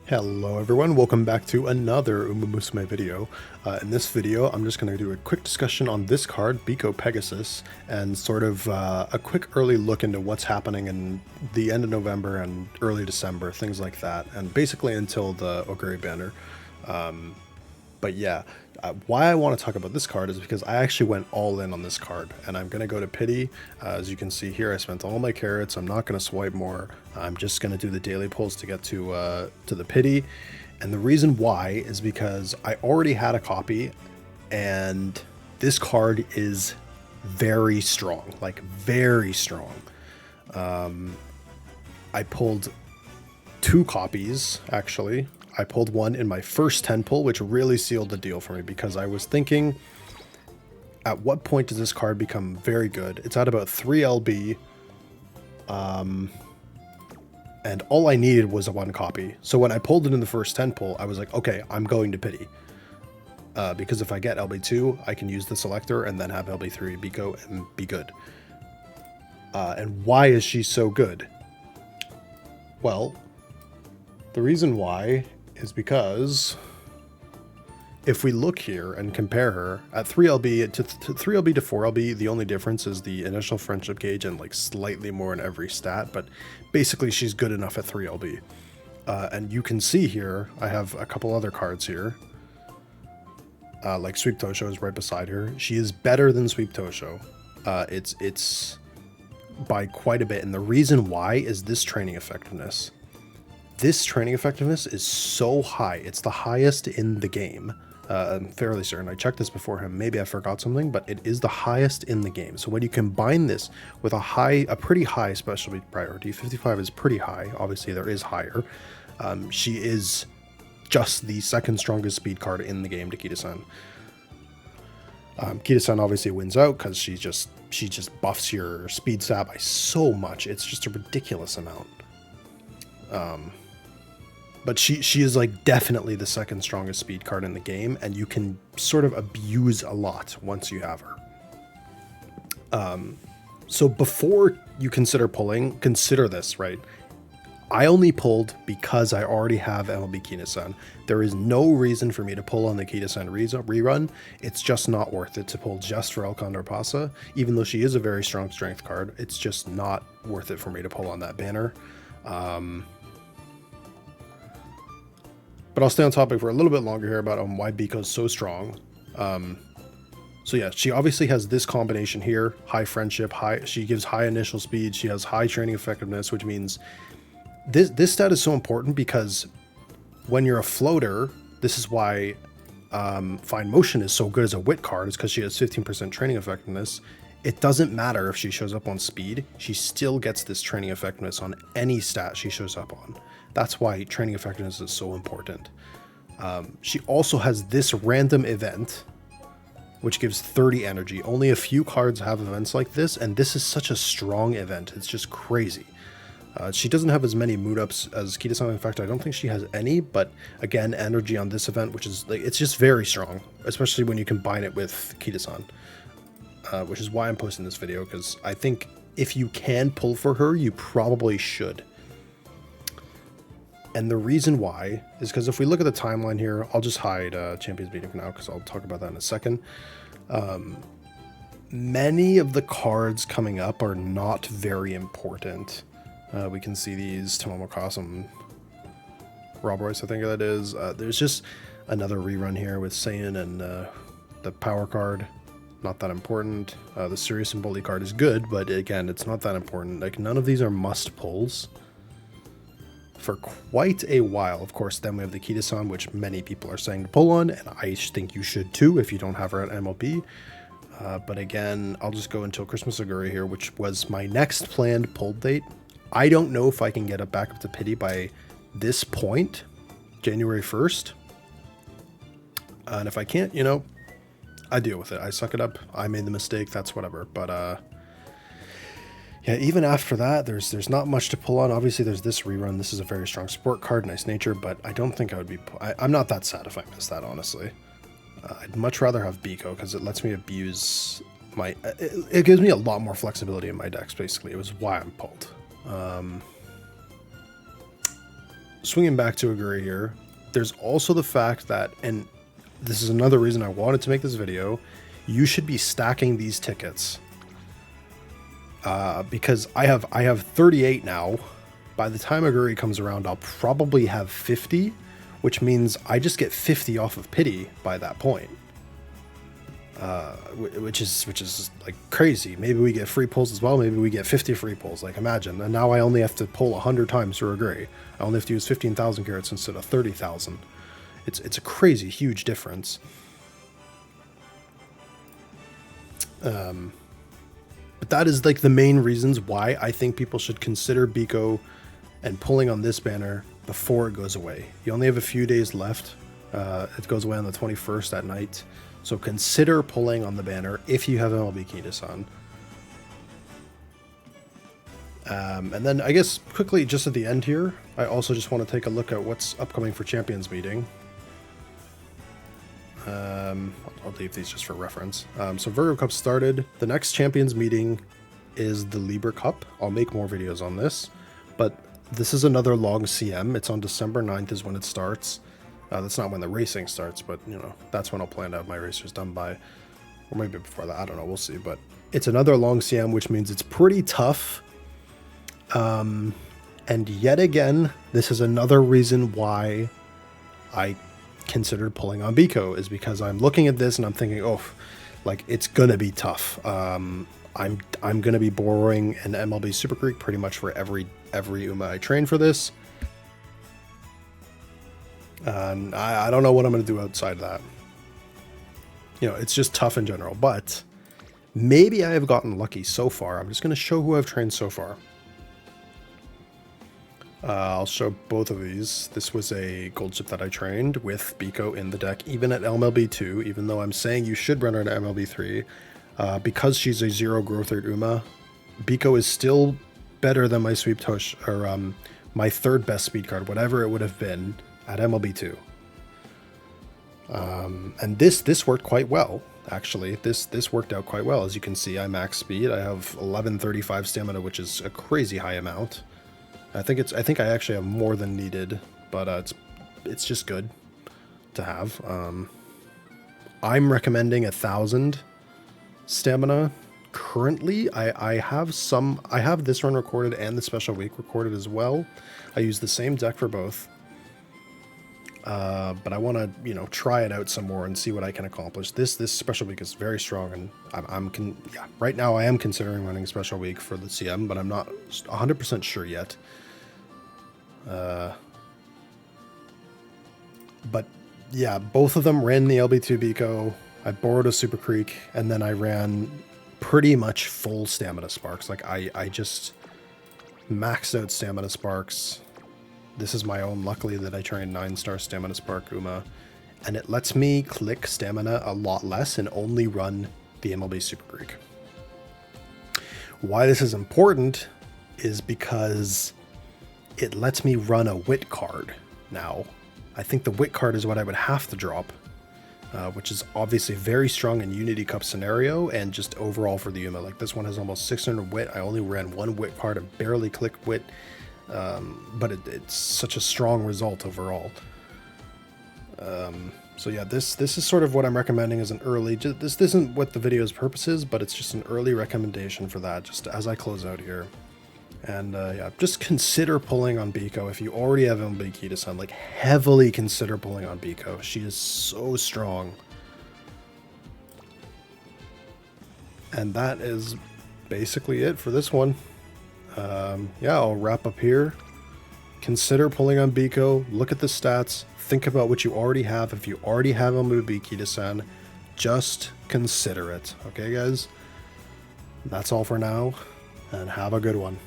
Hello everyone, welcome back to another Umamusume video. In this video, I'm just going to do a quick discussion on this card, Biko Pegasus, and sort of a quick early look into what's happening in the end of November and early December, things like that, and basically until the Oguri banner. But yeah, why I want to talk about this card is because I actually went all in on this card, and I'm going to go to pity. As you can see here, I spent all my carrots. I'm not going to swipe more. I'm just going to do the daily pulls to get to the pity. And the reason why is because I already had a copy, and this card is very strong, like very strong. I pulled 2 copies, actually. I pulled one in my first 10 pull, which really sealed the deal for me because I was thinking, at what point does this card become very good? It's at about 3 LB, and all I needed was a 1 copy. So when I pulled it in the first 10 pull, I was like, okay, I'm going to pity. Because if I get LB2, I can use the selector and then have LB3 Biko and be good. And why is she so good? Well, the reason why is because if we look here and compare her at 3LB to 3LB to 4LB, the only difference is the initial friendship gauge and like slightly more in every stat, but basically she's good enough at 3LB. And you can see here, I have a couple other cards here. Like Sweep Tosho is right beside her. She is better than Sweep Tosho. It's by quite a bit, and the reason why is this training effectiveness. This training effectiveness is so high. It's the highest in the game. I'm fairly certain. I checked this beforehand. Maybe I forgot something, but it is the highest in the game. So when you combine this with a pretty high specialty priority, 55 is pretty high. Obviously, there is higher. She is just the second strongest speed card in the game to Kita-san. Kita-san obviously wins out because she just buffs your speed stat by so much. It's just a ridiculous amount. But she is like definitely the second strongest speed card in the game, and you can sort of abuse a lot once you have her. So before you consider pulling, consider this, right? I only pulled because I already have MLB Kita-san. There is no reason for me to pull on the Kita-san rerun. It's just not worth it to pull just for El Condor Pasa. Even though she is a very strong strength card, it's just not worth it for me to pull on that banner. But I'll stay on topic for a little bit longer here about why Biko's so strong. So yeah, she obviously has this combination here, high friendship, she gives high initial speed, she has high training effectiveness, which means this stat is so important because when you're a floater, this is why Fine Motion is so good as a wit card, is because she has 15% training effectiveness. It doesn't matter if she shows up on speed, she still gets this training effectiveness on any stat she shows up on. That's why training effectiveness is so important. She also has this random event, which gives 30 energy. Only a few cards have events like this, and this is such a strong event. It's just crazy. She doesn't have as many mood ups as Kita-san. In fact, I don't think she has any, but again, energy on this event, which is like, it's just very strong, especially when you combine it with Kita-san. Which is why I'm posting this video, because I think if you can pull for her, you probably should. And the reason why is because if we look at the timeline here, I'll just hide Champions Meeting for now because I'll talk about that in a second. Many of the cards coming up are not very important. We can see these Tomomo Kasum, Rob Royce, I think that is. There's just another rerun here with Saiyan and the power card. Not that important. The Serious and Bully card is good, but again, it's not that important. Like, none of these are must pulls for quite a while. Of course, then we have the Kita-san, which many people are saying to pull on, and I think you should too if you don't have her at MLB. But again, I'll just go until Christmas Oguri here, which was my next planned pull date. I don't know if I can get it back up to pity by this point, January 1st. And if I can't, you know, I deal with it. I suck it up. I made the mistake. That's whatever. But yeah, even after that, there's not much to pull on. Obviously, there's this rerun. This is a very strong support card, nice nature, but I don't think I would be... I'm not that sad if I miss that, honestly. I'd much rather have Biko because it lets me abuse my... It gives me a lot more flexibility in my decks, basically. It was why I'm pulled. swinging back to Aguri here, there's also the fact that, and this is another reason I wanted to make this video, you should be stacking these tickets. Because I have 38 now. By the time Aguri comes around, I'll probably have 50, which means I just get 50 off of pity by that point. Which is like crazy. Maybe we get free pulls as well. Maybe we get 50 free pulls. Like, imagine. And now I only have to pull 100 times for Aguri. I only have to use 15,000 carats instead of 30,000. It's a crazy huge difference. But that is like the main reasons why I think people should consider Biko and pulling on this banner before it goes away. You only have a few days left. It goes away on the 21st at night. So consider pulling on the banner if you have MLB Kita-san. And then I guess quickly just at the end here, I also just want to take a look at what's upcoming for Champions Meeting. I'll leave these just for reference. So Virgo Cup started. The next Champions Meeting is the Libra Cup. I'll make more videos on this, but this is another long CM. It's on December 9th is when it starts. That's not when the racing starts, but you know, that's when I'll plan to have my racers done by, or maybe before that, I don't know, we'll see. But it's another long CM, which means it's pretty tough. And yet again, this is another reason why I considered pulling on Biko, is because I'm looking at this and I'm thinking, oh, like it's gonna be tough. I'm gonna be borrowing an MLB Super Creek pretty much for every Uma I train for this. I don't know what I'm gonna do outside of that. You know, it's just tough in general, but maybe I have gotten lucky so far. I'm just gonna show who I've trained so far. I'll show both of these. This was a gold chip that I trained with Biko in the deck, even at MLB2, even though I'm saying you should run her at MLB3. Because she's a 0 growth rate Uma, Biko is still better than my Sweep Tosh, or my third best speed card, whatever it would have been at MLB2. And this worked quite well, actually. This worked out quite well. As you can see, I max speed. I have 1135 stamina, which is a crazy high amount. I think I actually have more than needed, but it's just good to have. I'm recommending 1,000 stamina currently. I have this run recorded and the special week recorded as well. I use the same deck for both, but I want to, you know, try it out some more and see what I can accomplish. This special week is very strong, and right now I am considering running special week for the CM, but I'm not 100% sure yet. But yeah, both of them ran the LB2 Biko. I borrowed a Super Creek, and then I ran pretty much full Stamina Sparks. Like I just maxed out Stamina Sparks. This is my own, luckily, that I trained 9-star Stamina Spark Uma, and it lets me click Stamina a lot less and only run the MLB Super Creek. Why this is important is because it lets me run a Wit card now. I think the Wit card is what I would have to drop, which is obviously very strong in Unity Cup scenario and just overall for the Uma. Like, this one has almost 600 Wit. I only ran one Wit card and barely clicked Wit, but it's such a strong result overall. So yeah, this is sort of what I'm recommending as an early, this isn't what the video's purpose is, but it's just an early recommendation for that, just as I close out here. And yeah, just consider pulling on Biko. If you already have MLB Kita-san, like, heavily consider pulling on Biko. She is so strong. And that is basically it for this one. Yeah, I'll wrap up here. Consider pulling on Biko. Look at the stats. Think about what you already have. If you already have MLB Kita-san, just consider it. Okay, guys? That's all for now, and have a good one.